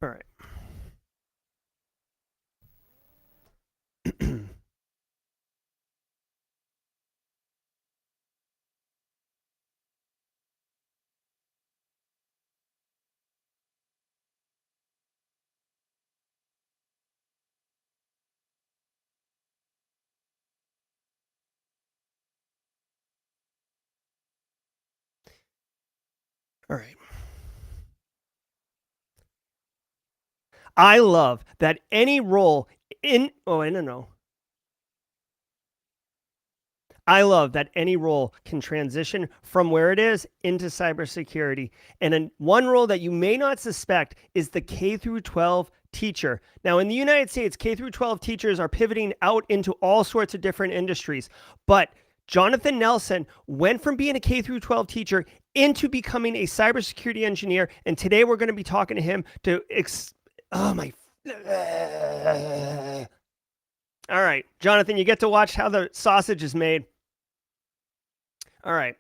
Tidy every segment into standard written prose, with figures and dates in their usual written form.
All right. All right. I love that any role in, oh, I don't know. I love that any role can transition from where it is into cybersecurity. And one role that you may not suspect is the K through 12 teacher. Now, in the United States, K through 12 teachers are pivoting out into all sorts of different industries. But Jonathan Nelson went from being a K through 12 teacher into becoming a cybersecurity engineer. And today we're going to be talking to him to oh my. All right, Jonathan, you get to watch how the sausage is made. All right.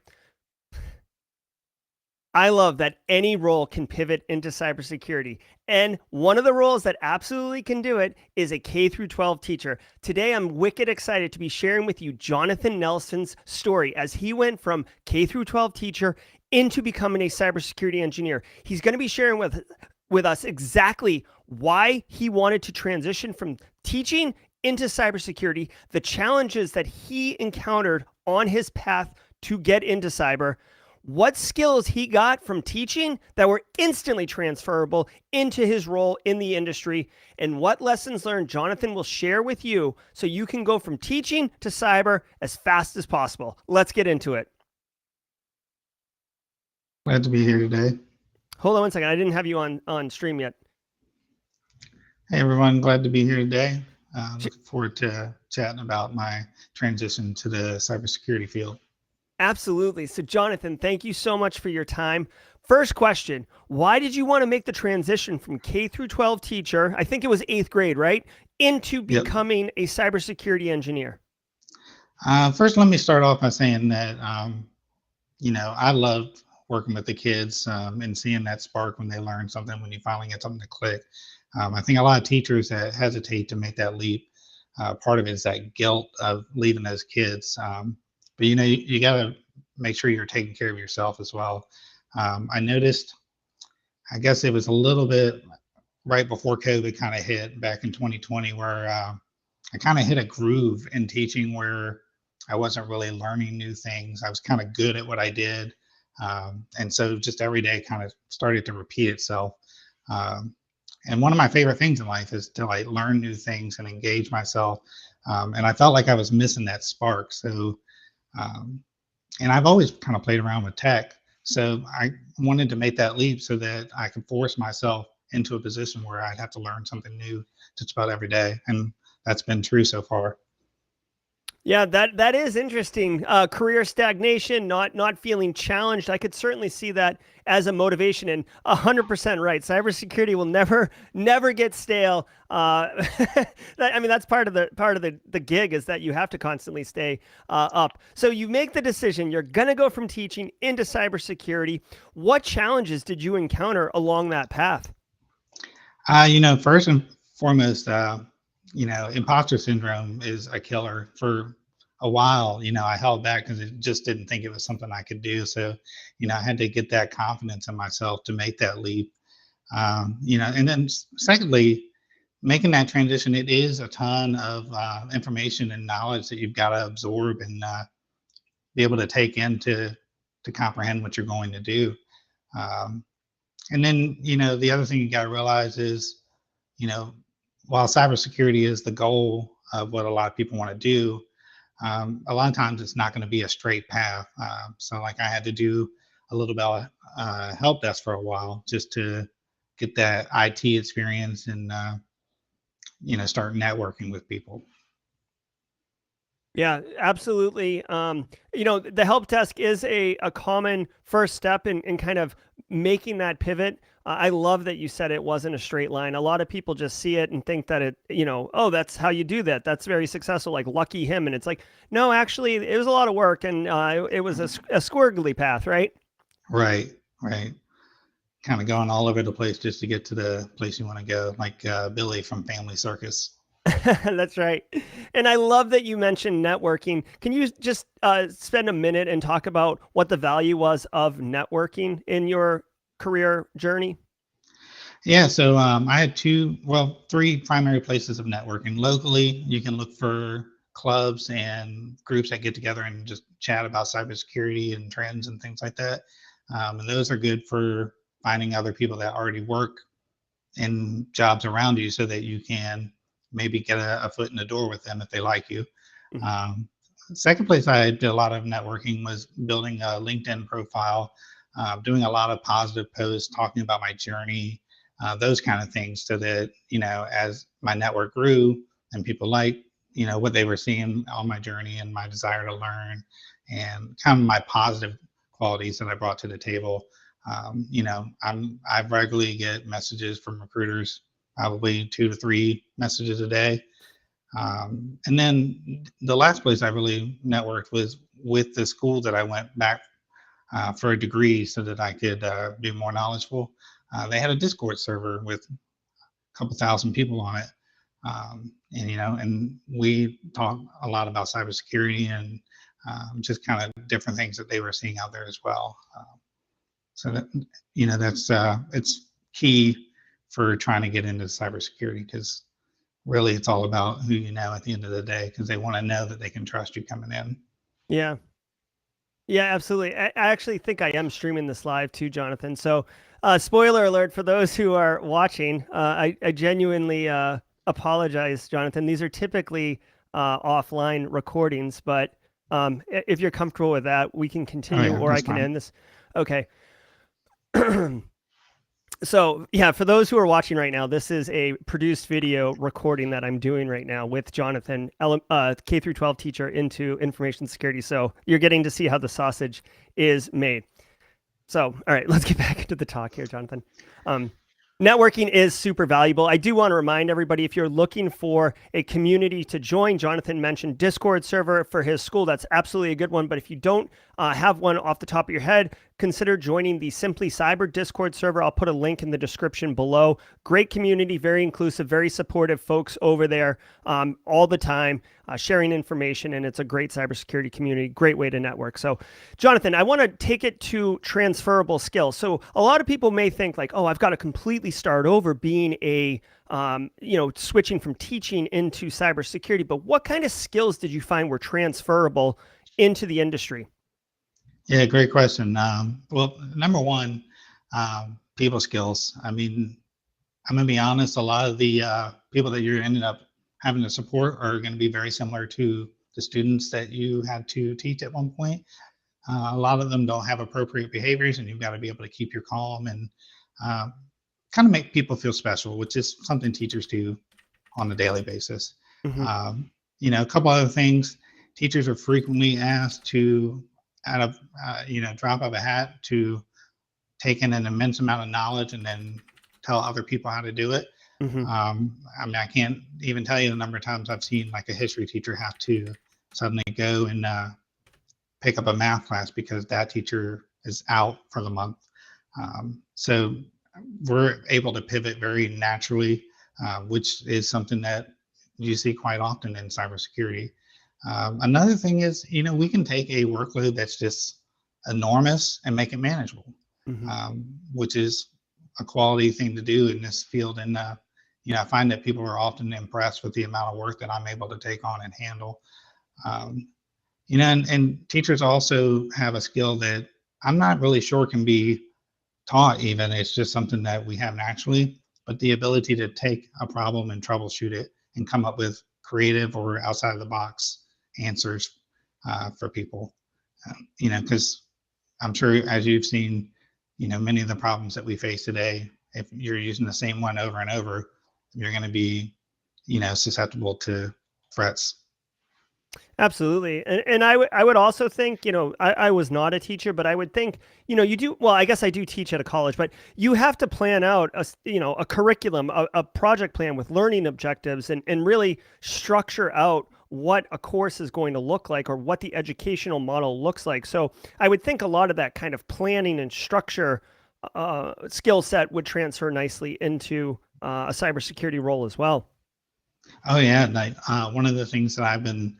I love that any role can pivot into cybersecurity. And one of the roles that absolutely can do it is a K through 12 teacher. Today, I'm wicked excited to be sharing with you Jonathan Nelson's story as he went from K through 12 teacher into becoming a cybersecurity engineer. He's going to be sharing with us exactly why he wanted to transition from teaching into cybersecurity, the challenges that he encountered on his path to get into cyber, what skills he got from teaching that were instantly transferable into his role in the industry, and what lessons learned Jonathan will share with you so you can go from teaching to cyber as fast as possible. Let's get into it. Glad to be here today. Hold on one second. I didn't have you on stream yet. Hey, everyone. Glad to be here today. Looking forward to chatting about my transition to the cybersecurity field. Absolutely. So, Jonathan, thank you so much for your time. First question, why did you want to make the transition from K through 12 teacher, I think it was 8th grade, right, into becoming a cybersecurity engineer? First, let me start off by saying that, I loved working with the kids and seeing that spark when they learn something, when you finally get something to click. I think a lot of teachers that hesitate to make that leap, part of it is that guilt of leaving those kids. But you got to make sure you're taking care of yourself as well. I noticed, I guess it was a little bit right before COVID kind of hit back in 2020, where I kind of hit a groove in teaching where I wasn't really learning new things. I was kind of good at what I did. And so just every day kind of started to repeat itself. And one of my favorite things in life is to like learn new things and engage myself. And I felt like I was missing that spark. So and I've always kind of played around with tech. So I wanted to make that leap so that I could force myself into a position where I'd have to learn something new just about every day. And that's been true so far. Yeah, that is interesting. Career stagnation, not feeling challenged. I could certainly see that as a motivation, and 100% right. Cybersecurity will never get stale. That's part of the gig is that you have to constantly stay up. So you make the decision. You're gonna go from teaching into cybersecurity. What challenges did you encounter along that path? First and foremost, imposter syndrome is a killer. For a while, I held back because it just didn't think it was something I could do. So, I had to get that confidence in myself to make that leap. And then secondly, making that transition, it is a ton of information and knowledge that you've got to absorb and be able to take in to comprehend what you're going to do. Um, and then, the other thing you got to realize is, you know, while cybersecurity is the goal of what a lot of people want to do, a lot of times it's not going to be a straight path. So, like, I had to do a little bit of help desk for a while just to get that IT experience and, start networking with people. Yeah, absolutely. The help desk is a common first step in kind of making that pivot. I love that you said it wasn't a straight line. A lot of people just see it and think that oh, that's how you do that. That's very successful, like lucky him. And it's like, no, actually, it was a lot of work and it was a squirgly path, right? Right, right. kind of going all over the place just to get to the place you want to go, like Billy from Family Circus. That's right. And I love that you mentioned networking. Can you just spend a minute and talk about what the value was of networking in your career journey? Yeah, so I had three primary places of networking. Locally, you can look for clubs and groups that get together and just chat about cybersecurity and trends and things like that. And those are good for finding other people that already work in jobs around you so that you can maybe get a foot in the door with them if they like you. Mhm. Um, Second place I did a lot of networking was building a LinkedIn profile, doing a lot of positive posts, talking about my journey, those kind of things, so that as my network grew and people liked what they were seeing on my journey and my desire to learn and kind of my positive qualities that I brought to the table. I regularly get messages from recruiters, probably 2 to 3 messages a day. And then the last place I really networked was with the school that I went back for a degree so that I could be more knowledgeable. They had a Discord server with a couple thousand people on it. And we talked a lot about cybersecurity and just kind of different things that they were seeing out there as well. So that that's it's key for trying to get into cybersecurity, because really it's all about who you know at the end of the day, because they want to know that they can trust you coming in. Yeah. Yeah, absolutely. I actually think I am streaming this live too, Jonathan. So, spoiler alert for those who are watching. I genuinely apologize, Jonathan. These are typically offline recordings, but if you're comfortable with that, we can Oh continue yeah, or I that's can fine. end this. Okay. So yeah, for those who are watching right now, this is a produced video recording that I'm doing right now with Jonathan, K through 12 teacher into information security. So you're getting to see how the sausage is made. So, all right, let's get back into the talk here, Jonathan. Um, Networking is super valuable. I do want to remind everybody, if you're looking for a community to join, Jonathan mentioned Discord server for his school. That's absolutely a good one. But if you don't have one off the top of your head, consider joining the Simply Cyber Discord server. I'll put a link in the description below. Great community, very inclusive, very supportive folks over there all the time, sharing information, and it's a great cybersecurity community, great way to network. So, Jonathan, I want to take it to transferable skills. So, a lot of people may think like, oh, I've got to completely start over being a switching from teaching into cybersecurity. But what kind of skills did you find were transferable into the industry? Yeah, great question. Well, number one, people skills. I mean, I'm gonna be honest. A lot of the people that you're ending up having to support are going to be very similar to the students that you had to teach at one point. A lot of them don't have appropriate behaviors, and you've got to be able to keep your calm and uh, kind of make people feel special, which is something teachers do on a daily basis. Mm-hmm. A couple other things. Teachers are frequently asked to, out of drop of a hat, to take in an immense amount of knowledge and then tell other people how to do it. Mm-hmm. I mean, I can't even tell you the number of times I've seen like a history teacher have to suddenly go and pick up a math class because that teacher is out for the month. So we're able to pivot very naturally, which is something that you see quite often in cybersecurity. Another thing is, we can take a workload that's just enormous and make it manageable, Mm-hmm. which is a quality thing to do in this field. And, I find that people are often impressed with the amount of work that I'm able to take on and handle. Um, and teachers also have a skill that I'm not really sure can be taught even. It's just something that we have naturally, but the ability to take a problem and troubleshoot it and come up with creative or outside of the box answers for people. Because I'm sure, as you've seen, many of the problems that we face today, if you're using the same one over and over, you're going to be, susceptible to threats. Absolutely. And I would also think, I was not a teacher, but I would think, you do, well, I guess I do teach at a college, but you have to plan out a curriculum, a project plan with learning objectives and really structure out what a course is going to look like or what the educational model looks like. So I would think a lot of that kind of planning and structure skill set would transfer nicely into a cybersecurity role as well. Oh yeah, like one of the things that I've been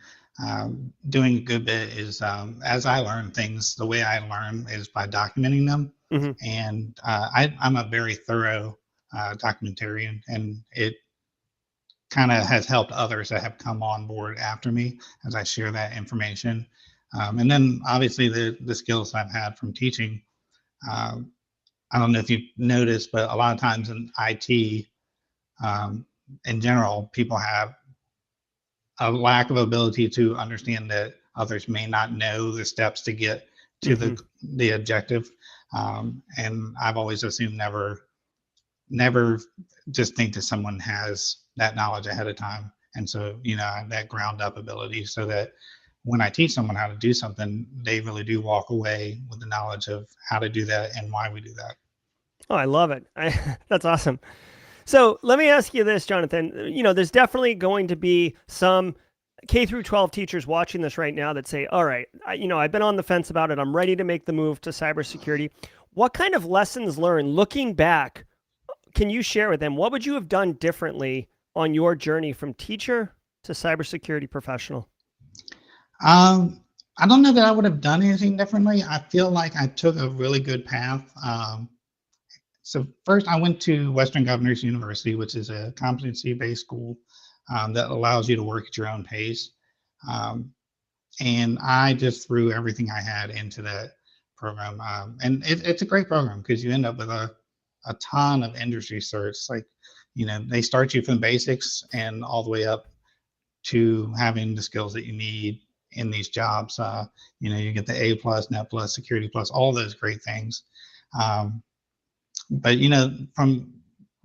doing a good bit is as I learn things, the way I learn is by documenting them, Hmm. and I'm a very thorough documentarian, and it kind of has helped others that have come on board after me as I share that information. And then obviously the skills I've had from teaching. Um, I don't know if you've noticed, but a lot of times in IT, um, in general, people have a lack of ability to understand that others may not know the steps to get to Hmm. the objective. And I've always assumed never just think that someone has that knowledge ahead of time. And so, that ground up ability so that when I teach someone how to do something, they really do walk away with the knowledge of how to do that and why we do that. Oh, I love it. That's awesome. So let me ask you this, Jonathan. There's definitely going to be some K through 12 teachers watching this right now that say, all right, I've been on the fence about it. I'm ready to make the move to cybersecurity. What kind of lessons learned looking back can you share with them? What would you have done differently on your journey from teacher to cybersecurity professional? Um, I don't know that I would have done anything differently. I feel like I took a really good path. So first, I went to Western Governors University, which is a competency-based school that allows you to work at your own pace. Um, and I just threw everything I had into that program. And it's a great program because you end up with a ton of industry certs. Like, they start you from basics and all the way up to having the skills that you need in these jobs. You get the A plus, Net plus, Security plus, all those great things. But from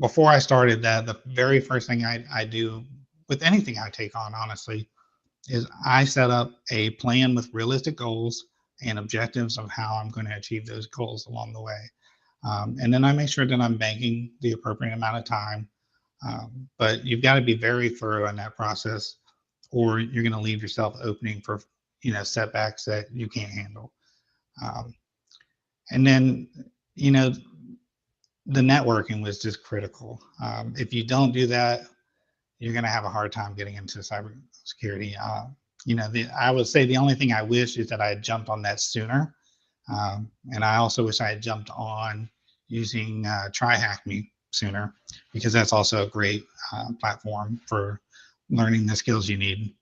before I started that, the very first thing I do with anything I take on, honestly, is I set up a plan with realistic goals and objectives of how I'm going to achieve those goals along the way. And then I make sure that I'm banking the appropriate amount of time. But you've got to be very thorough in that process, or you're going to leave yourself opening for setbacks that you can't handle. Um, and then you know the networking was just critical. If you don't do that, you're going to have a hard time getting into cybersecurity. I would say the only thing I wish is that I had jumped on that sooner. And I also wish I had jumped on using TryHackMe sooner, because that's also a great platform for learning the skills you need.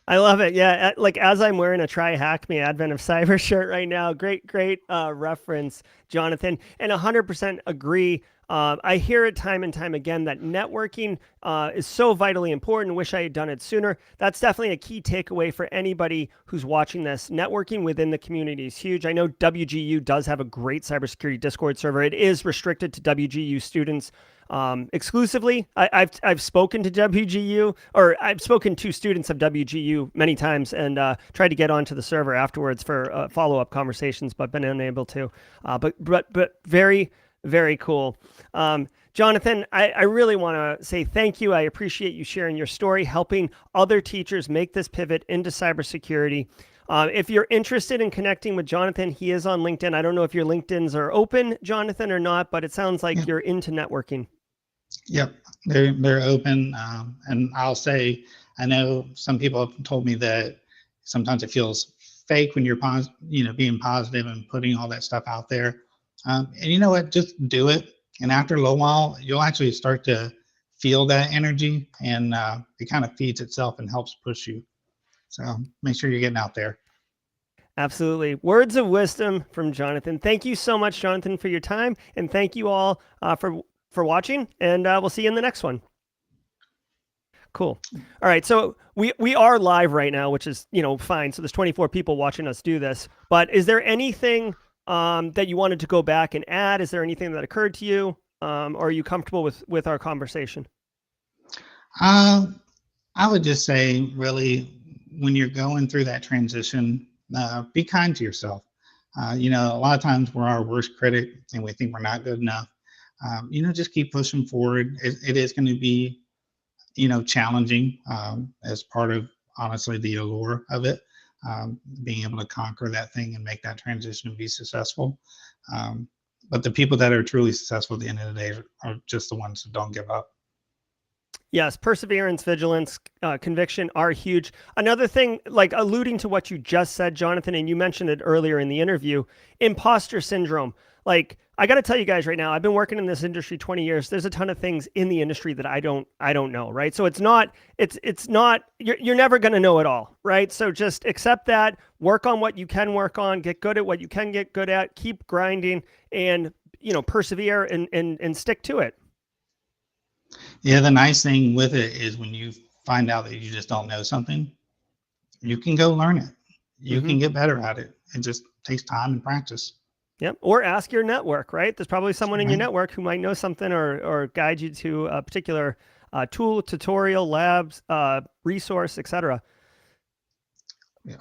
I love it. Yeah, like as I'm wearing a Try Hack Me Advent of Cyber shirt right now. Great reference, Jonathan, and 100% agree. I hear it time and time again that networking is so vitally important. Wish I had done it sooner. That's definitely a key takeaway for anybody who's watching this. Networking within the community is huge. I know WGU does have a great cybersecurity Discord server. It is restricted to WGU students exclusively. I've spoken to WGU, or I've spoken to students of WGU many times, and tried to get onto the server afterwards for follow up conversations, but been unable to. But very cool. Jonathan, I really want to say thank you. I appreciate you sharing your story, helping other teachers make this pivot into cybersecurity. If you're interested in connecting with Jonathan, he is on LinkedIn. I don't know if your LinkedIns are open, Jonathan, or not, but it sounds like Yeah. you're into networking. Yep, they're open, and I'll say I know some people have told me that sometimes it feels fake when you're being positive and putting all that stuff out there. And you know what? Just do it, and after a little while, you'll actually start to feel that energy, and it kind of feeds itself and helps push you. So make sure you're getting out there. Absolutely. Words of wisdom from Jonathan. Thank you so much, Jonathan, for your time. And thank you all for watching. And we'll see you in the next one. Cool. All right. So we are live right now, which is, fine. So there's 24 people watching us do this. But is there anything that you wanted to go back and add? Is there anything that occurred to you? Or are you comfortable with our conversation? Um, I would just say, really, when you're going through that transition, be kind to yourself. A lot of times we're our worst critic and we think we're not good enough. Just keep pushing forward. It is going to be, challenging as part of, honestly, the allure of it. Being able to conquer that thing and make that transition and be successful. Um, but the people that are truly successful at the end of the day are just the ones who don't give up. Yes, perseverance, vigilance, conviction are huge. Another thing, like alluding to what you just said, Jonathan, and you mentioned it earlier in the interview, imposter syndrome. Like, I got to tell you guys right now, I've been working in this industry 20 years. There's a ton of things in the industry that I don't know, right? So it's not you're never going to know it all, right? So just accept that, work on what you can work on, get good at what you can get good at, keep grinding, and persevere and stick to it. Yeah, the nice thing with it is when you find out that you just don't know something, you can go learn it. You Mm-hmm. can get better at it. It just takes time and practice. Yep. Or ask your network, right? There's probably someone in your Right? network who might know something or guide you to a particular tool, tutorial, labs, resource, etc.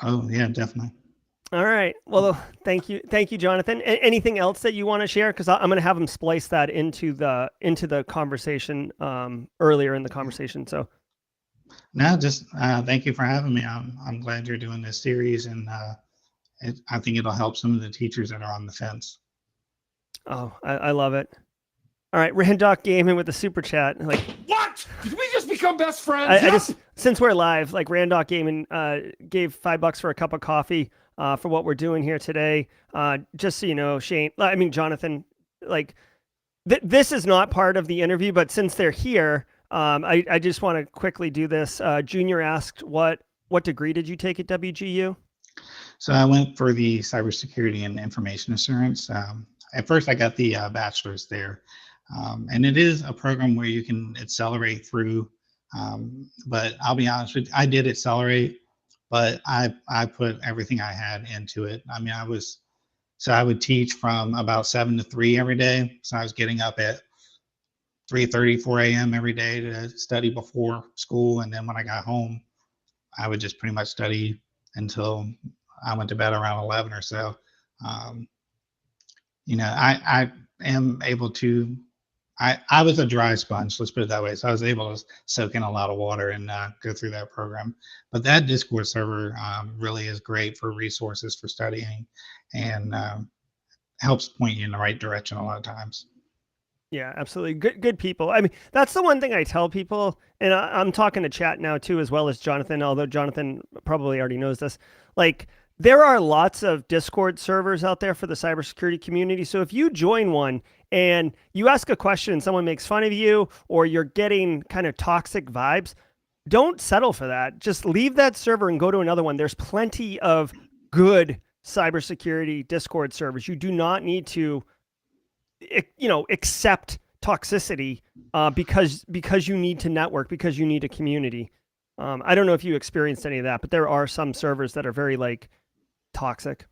Oh, yeah, definitely. All right. Well, thank you, Jonathan. Anything else that you want to share? Because I'm going to have him splice that into the conversation earlier in the conversation. So, No, just thank you for having me. I'm glad you're doing this series, and I think it'll help some of the teachers that are on the fence. oh, I love it. All right, Randoc Gaming with the super chat. Like, what? Did we just become best friends? I just, since we're live, like Randoc Gaming gave $5 for a cup of coffee for what we're doing here today. Just so you know, Shane, I mean Jonathan, like this is not part of the interview, but since they're here, I just want to quickly do this. Junior asked, what degree did you take at WGU? So I went for the cybersecurity and information assurance. At first, I got the bachelor's there, and it is a program where you can accelerate through. But I'll be honest with you, I did accelerate, but I put everything I had into it. I mean, I would teach from about 7 to 3 every day. So I was getting up at 3:30, 4 a.m. every day to study before school, and then when I got home, I would just pretty much study until I went to bed around 11 or so. Um, I am able to. I was a dry sponge, let's put it that way. So I was able to soak in a lot of water and go through that program. But that Discord server really is great for resources for studying, and helps point you in the right direction a lot of times. Yeah, absolutely. Good people. I mean, that's the one thing I tell people, and I'm talking to chat now too, as well as Jonathan, although Jonathan probably already knows this. Like, there are lots of Discord servers out there for the cybersecurity community. So if you join one and you ask a question and someone makes fun of you, or you're getting kind of toxic vibes, don't settle for that. Just leave that server and go to another one. There's plenty of good cybersecurity Discord servers. You do not need to accept toxicity because you need to network, because you need a community. I don't know if you experienced any of that, but there are some servers that are very like toxic.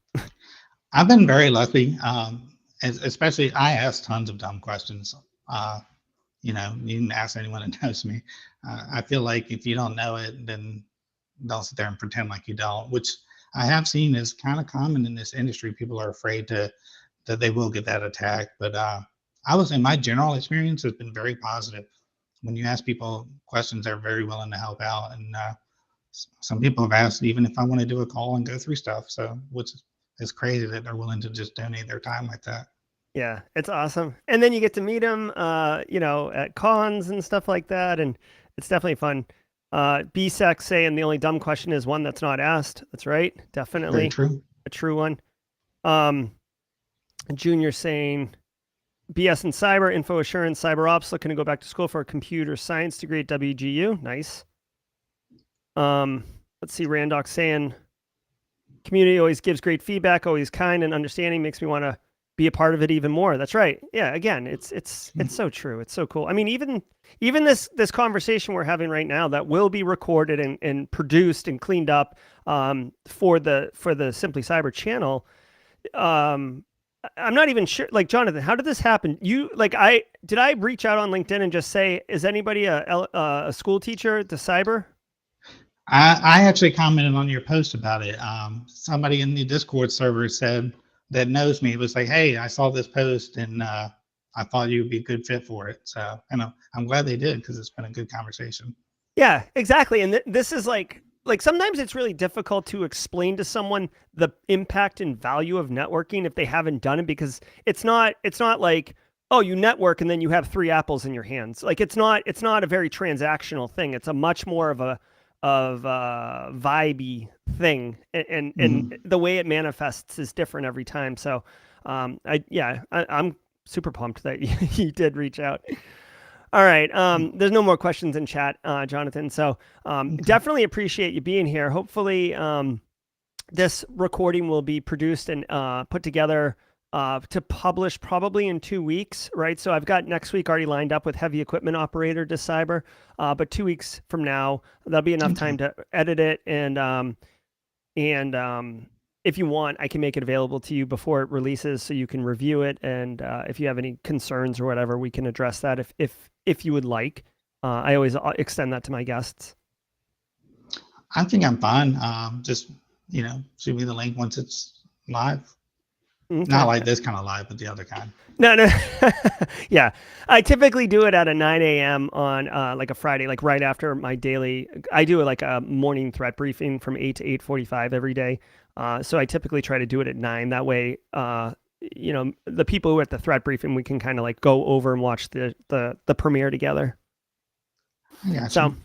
I've been very lucky, especially I ask tons of dumb questions. You can ask anyone that knows me. I feel like if you don't know it, then don't sit there and pretend like you don't, which I have seen is kind of common in this industry. People are afraid that they will get that attack. But I would say my general experience has been very positive. When you ask people questions, they're very willing to help out. And some people have asked even if I want to do a call and go through stuff. So, which is crazy that they're willing to just donate their time like that. Yeah, it's awesome. And then you get to meet them, at cons and stuff like that. And it's definitely fun. BSEC saying the only dumb question is one that's not asked. That's right. Definitely Very true. a true one. Junior saying BS in cyber, info assurance, cyber ops, looking to go back to school for a computer science degree at WGU. Nice. Let's see, Randoc saying community always gives great feedback, always kind and understanding, makes me want to be a part of it even more. That's right. Yeah, again, it's so true. It's so cool. I mean, even this conversation we're having right now that will be recorded and produced and cleaned up for the Simply Cyber channel. I'm not even sure. Like, Jonathan, how did this happen? Did I reach out on LinkedIn and just say, is anybody a school teacher to cyber? I actually commented on your post about it. Somebody in the Discord server said that knows me was like, "Hey, I saw this post and I thought you would be a good fit for it." So, I'm glad they did because it's been a good conversation. Yeah, exactly. And this is like like sometimes it's really difficult to explain to someone the impact and value of networking if they haven't done it, because it's not like, oh, you network and then you have 3 apples in your hands. Like it's not a very transactional thing. It's a much more of a vibey thing, and the way it manifests is different every time. So I'm super pumped that you did reach out. All right. There's no more questions in chat, Jonathan. So definitely appreciate you being here. Hopefully this recording will be produced and put together to publish probably in 2 weeks, right? So I've got next week already lined up with heavy equipment operator to cyber, but 2 weeks from now, there'll be enough time to edit it. And if you want, I can make it available to you before it releases so you can review it. And if you have any concerns or whatever, we can address that if you would like. I always extend that to my guests. I think I'm fine. Just, shoot me the link once it's live. Okay. Not like this kind of live, but the other kind. No. Yeah. I typically do it at a 9 a.m. on like a Friday, like right after my daily. I do like a morning threat briefing from 8 to 8:45 every day. So I typically try to do it at 9. That way, the people who are at the threat briefing, we can kind of like go over and watch the premiere together. Yeah. So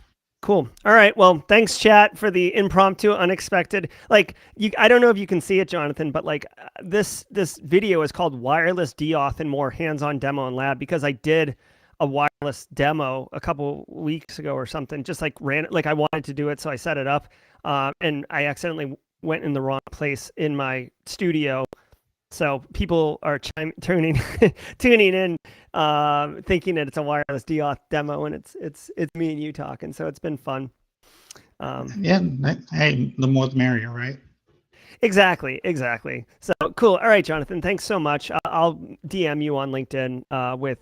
cool. All right. Well, thanks, chat, for the impromptu, unexpected. Like I don't know if you can see it, Jonathan, but like this video is called Wireless DeAuth and More Hands-on Demo and Lab, because I did a wireless demo a couple weeks ago or something. Just like I wanted to do it, so I set it up, and I accidentally went in the wrong place in my studio. So people are tuning in, thinking that it's a wireless DeAuth demo, and it's me and you talking. So it's been fun. Hey, the more the merrier, right? Exactly. So cool. All right, Jonathan. Thanks so much. I'll DM you on LinkedIn with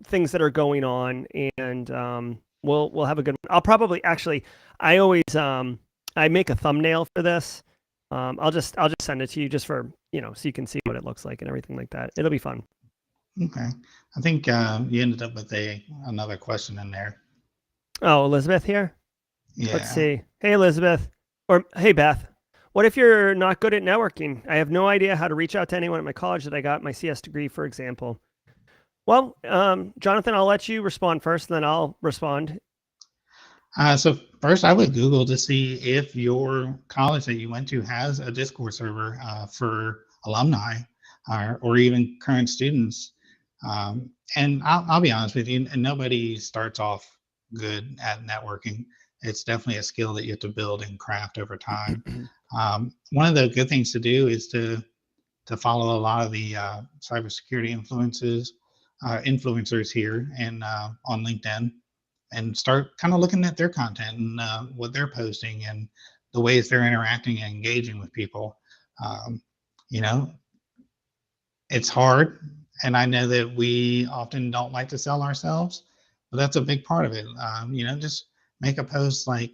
things that are going on, and we'll have a good one. I'll probably I always I make a thumbnail for this. I'll just send it to you just for, so you can see what it looks like and everything like that. It'll be fun. Okay. I think you ended up with another question in there. Oh, Elizabeth here? Yeah. Let's see. Hey, Elizabeth. Or hey, Beth. What if you're not good at networking? I have no idea how to reach out to anyone at my college that I got my CS degree, for example. Well, Jonathan, I'll let you respond first, and then I'll respond. So first, I would Google to see if your college that you went to has a Discord server for alumni or even current students. And I'll be honest with you, nobody starts off good at networking. It's definitely a skill that you have to build and craft over time. One of the good things to do is to follow a lot of the cybersecurity influencers here and on LinkedIn, and start kind of looking at their content and what they're posting and the ways they're interacting and engaging with people. It's hard, and I know that we often don't like to sell ourselves, but that's a big part of it. Just make a post like,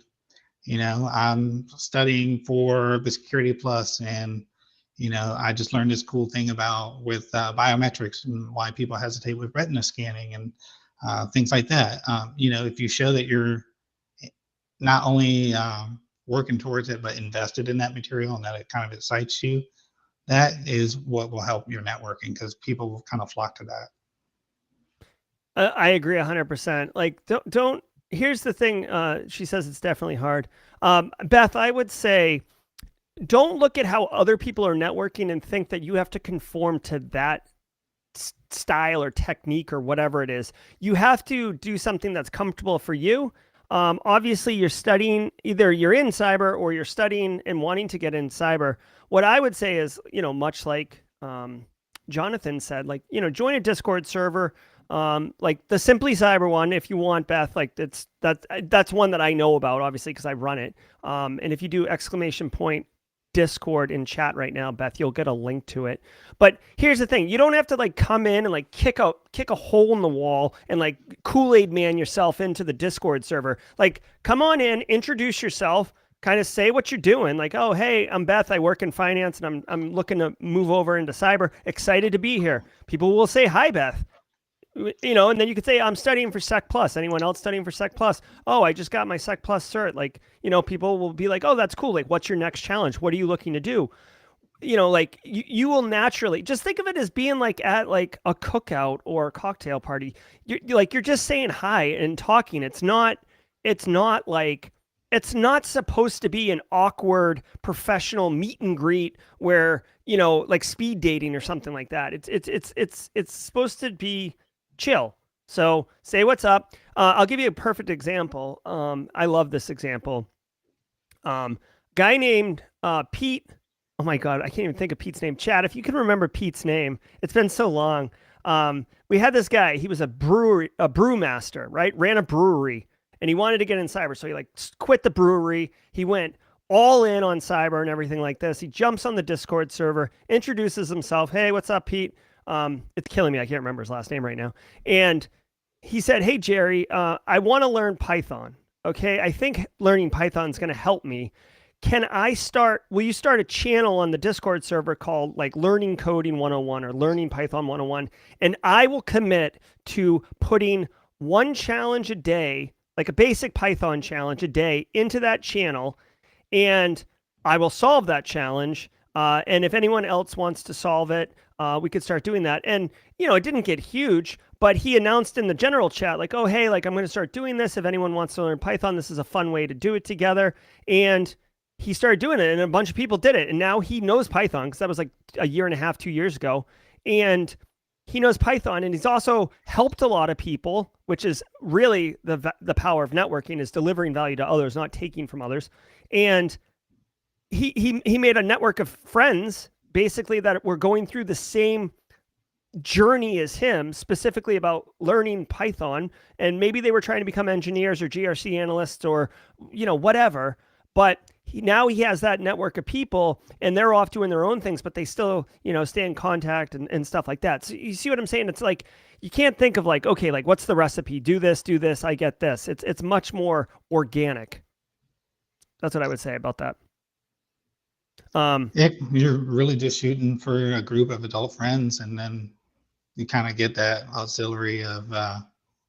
I'm studying for the Security Plus, and I just learned this cool thing with biometrics and why people hesitate with retina scanning and things like that. If you show that you're not only working towards it, but invested in that material and that it kind of excites you, that is what will help your networking, because people will kind of flock to that. I agree 100%. Like, don't, here's the thing. She says it's definitely hard. Beth, I would say, don't look at how other people are networking and think that you have to conform to that style or technique or whatever it is. You have to do something that's comfortable for you. Obviously, you're studying, either you're in cyber or you're studying and wanting to get in cyber. What I would say is, much like Jonathan said, like, join a Discord server, like the Simply Cyber one, if you want, Beth. Like that's one that I know about, obviously, because I run it. And if you do ! Discord in chat right now, Beth, you'll get a link to it. But here's the thing: you don't have to like come in and like kick a hole in the wall and like Kool-Aid man yourself into the Discord server. Like, come on in, introduce yourself, kind of say what you're doing. Like, oh, hey, I'm Beth. I work in finance, and I'm looking to move over into cyber. Excited to be here. People will say, hi, Beth. you know, and then you could say, I'm studying for Sec Plus. Anyone else studying for Sec Plus? Oh, I just got my Sec Plus cert. Like, you know, people will be like, oh, that's cool. Like, what's your next challenge? What are you looking to do? You know, like you will naturally just think of it as being like at like a cookout or a cocktail party. You're just saying hi and talking. It's not like, it's not supposed to be an awkward professional meet and greet where, you know, like speed dating or something like that. It's supposed to be chill. So say what's up. I'll give you a perfect example. I love this example. Guy named Pete. Oh my God, I can't even think of Pete's name. Chad, if you can remember Pete's name, it's been so long. We had this guy. He was a brewmaster, right? Ran a brewery, and he wanted to get in cyber. So he like quit the brewery. He went all in on cyber and everything like this. He jumps on the Discord server, introduces himself. Hey, what's up, Pete? It's killing me. I can't remember his last name right now. And he said, hey, Jerry, I want to learn Python. Okay, I think learning Python is going to help me. Will you start a channel on the Discord server called like Learning Coding 101 or Learning Python 101? And I will commit to putting one challenge a day, like a basic Python challenge a day, into that channel. And I will solve that challenge. And if anyone else wants to solve it, we could start doing that. And, you know, it didn't get huge, but he announced in the general chat, like, oh, hey, like I'm going to start doing this. If anyone wants to learn Python, this is a fun way to do it together. And he started doing it, and a bunch of people did it. And now he knows Python, because that was like a year and a half, 2 years ago. And he knows Python, and he's also helped a lot of people, which is really the power of networking, is delivering value to others, not taking from others. And he made a network of friends, basically, that were going through the same journey as him, specifically about learning Python. And maybe they were trying to become engineers or GRC analysts or, you know, whatever. But now he has that network of people, and they're off doing their own things, but they still, you know, stay in contact and stuff like that. So you see what I'm saying? It's like, you can't think of like, okay, like what's the recipe? Do this, I get this. It's much more organic. That's what I would say about that. You're really just shooting for a group of adult friends, and then you kind of get that auxiliary of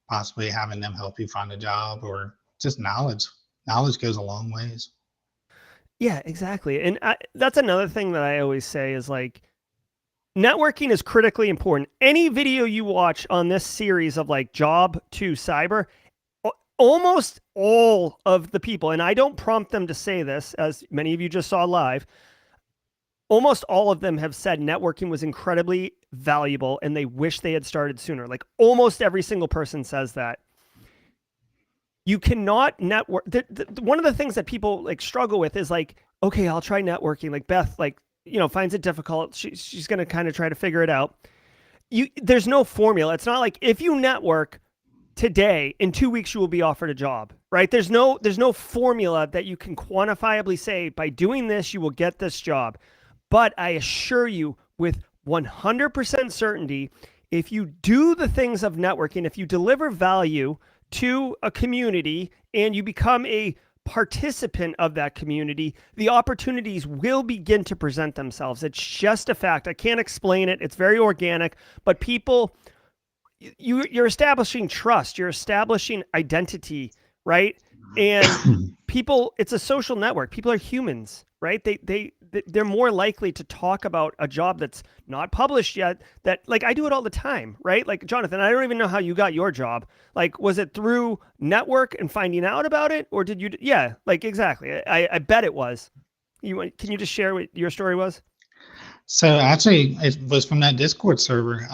possibly having them help you find a job, or just knowledge. Knowledge goes a long ways. Yeah, exactly. And that's another thing that I always say is like, networking is critically important. Any video you watch on this series of like job to cyber, almost all of the people, and I don't prompt them to say this, as many of you just saw live, almost all of them have said networking was incredibly valuable and they wish they had started sooner. Like almost every single person says that. You cannot network. One of the things that people like struggle with is like, okay, I'll try networking. Like Beth, like, you know, finds it difficult. She's going to kind of try to figure it out. There's no formula. It's not like if you network today, in 2 weeks, you will be offered a job, right? There's no formula that you can quantifiably say by doing this, you will get this job. But I assure you with 100% certainty, if you do the things of networking, if you deliver value to a community and you become a participant of that community, the opportunities will begin to present themselves. It's just a fact. I can't explain it. It's very organic, but people, you're establishing trust, you're establishing identity, right? And people, it's a social network. People are humans, right? They're more likely to talk about a job that's not published yet, that like I do it all the time, right? Like Jonathan, I don't even know how you got your job. Like, was it through network and finding out about it? Or did you, yeah, like exactly. I bet it was. Can you just share what your story was? So actually it was from that Discord server.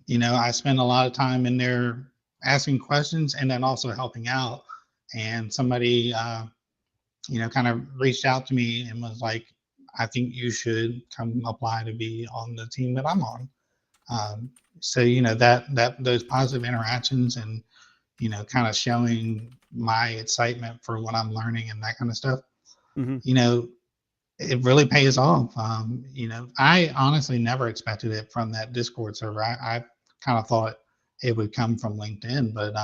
You know, I spent a lot of time in there asking questions and then also helping out. And somebody, you know, kind of reached out to me and was like, I think you should come apply to be on the team that I'm on. So, you know, those positive interactions and, you know, kind of showing my excitement for what I'm learning and that kind of stuff, you know, it really pays off. You know, I honestly never expected it from that Discord server. I kind of thought it would come from LinkedIn, but,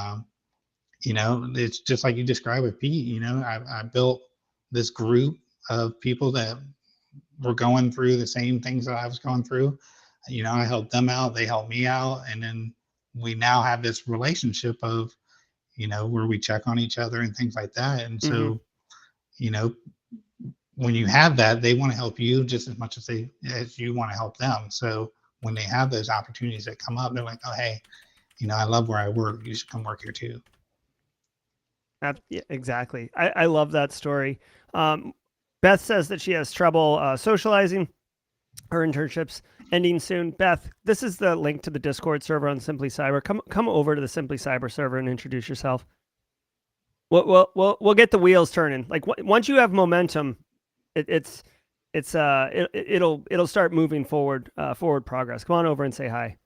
you know, it's just like you described with Pete. You know, I built this group of people that were going through the same things that I was going through. You know, I helped them out, they helped me out, and then we now have this relationship of, where we check on each other and things like that. And Mm-hmm. so, when you have that, they want to help you just as much as you want to help them. So when they have those opportunities that come up, they're like, oh, hey, I love where I work. You should come work here too. Yeah, exactly. I love that story. Beth says that she has trouble socializing. Her internship's ending soon. Beth, this is the link to the Discord server on Simply Cyber. Come over to the Simply Cyber server and introduce yourself. We'll get the wheels turning. Like once you have momentum, it'll start moving forward progress. Come on over and say hi.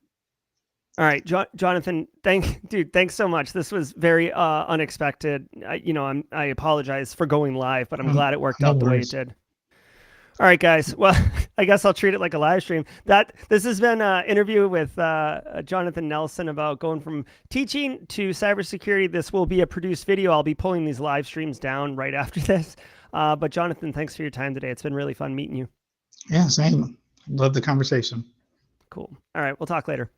All right, Jonathan, thanks so much. This was very unexpected. I apologize for going live, but I'm glad it worked out the way it did. All right, guys. Well, I guess I'll treat it like a live stream. This has been an interview with Jonathan Nelson about going from teaching to cybersecurity. This will be a produced video. I'll be pulling these live streams down right after this. But Jonathan, thanks for your time today. It's been really fun meeting you. Yeah, same. Love the conversation. Cool. All right, we'll talk later.